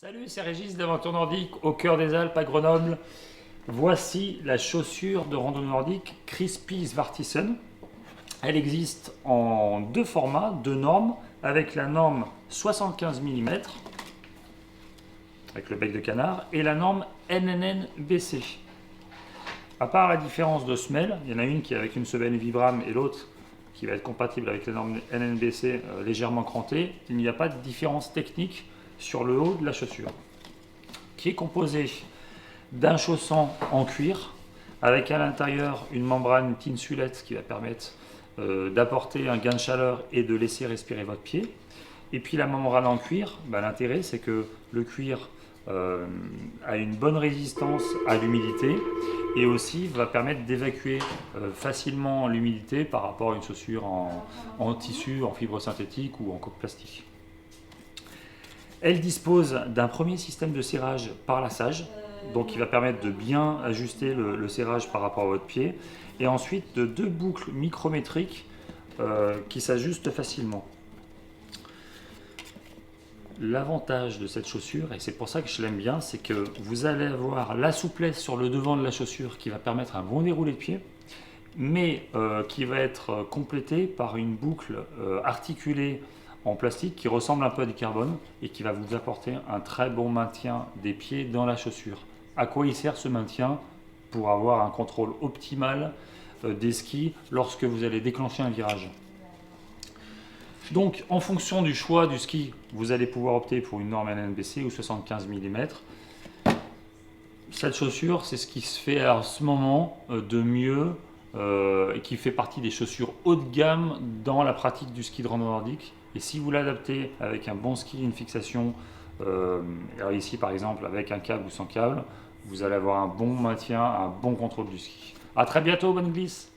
Salut, c'est Régis d'Aventure Nordique au cœur des Alpes à Grenoble. Voici la chaussure de rando nordique Crispy Svartisen. Elle existe en deux formats, deux normes, avec la norme 75 mm avec le bec de canard et la norme NNN-BC. À part la différence de semelle, il y en a une qui est avec une semelle Vibram et l'autre qui va être compatible avec la norme NNBC légèrement crantée, il n'y a pas de différence technique sur le haut de la chaussure, qui est composé d'un chausson en cuir avec à l'intérieur une membrane tinsulette qui va permettre d'apporter un gain de chaleur et de laisser respirer votre pied. Et puis la membrane en cuir, l'intérêt c'est que le cuir a une bonne résistance à l'humidité et aussi va permettre d'évacuer facilement l'humidité par rapport à une chaussure en tissu, en fibre synthétique ou en coque plastique. Elle dispose d'un premier système de serrage par lassage, donc qui va permettre de bien ajuster le serrage par rapport à votre pied, et ensuite de deux boucles micrométriques qui s'ajustent facilement. L'avantage de cette chaussure, et c'est pour ça que je l'aime bien, c'est que vous allez avoir la souplesse sur le devant de la chaussure qui va permettre un bon déroulé de pied, mais qui va être complétée par une boucle articulée en plastique qui ressemble un peu à du carbone et qui va vous apporter un très bon maintien des pieds dans la chaussure. À quoi il sert ce maintien? Pour avoir un contrôle optimal des skis lorsque vous allez déclencher un virage. Donc, en fonction du choix du ski, vous allez pouvoir opter pour une norme NNBC ou 75 mm. Cette chaussure, c'est ce qui se fait à ce moment de mieux et qui fait partie des chaussures haut de gamme dans la pratique du ski de rando nordique. Et si vous l'adaptez avec un bon ski, une fixation, alors ici par exemple avec un câble ou sans câble, vous allez avoir un bon maintien, un bon contrôle du ski. A très bientôt, bonne glisse!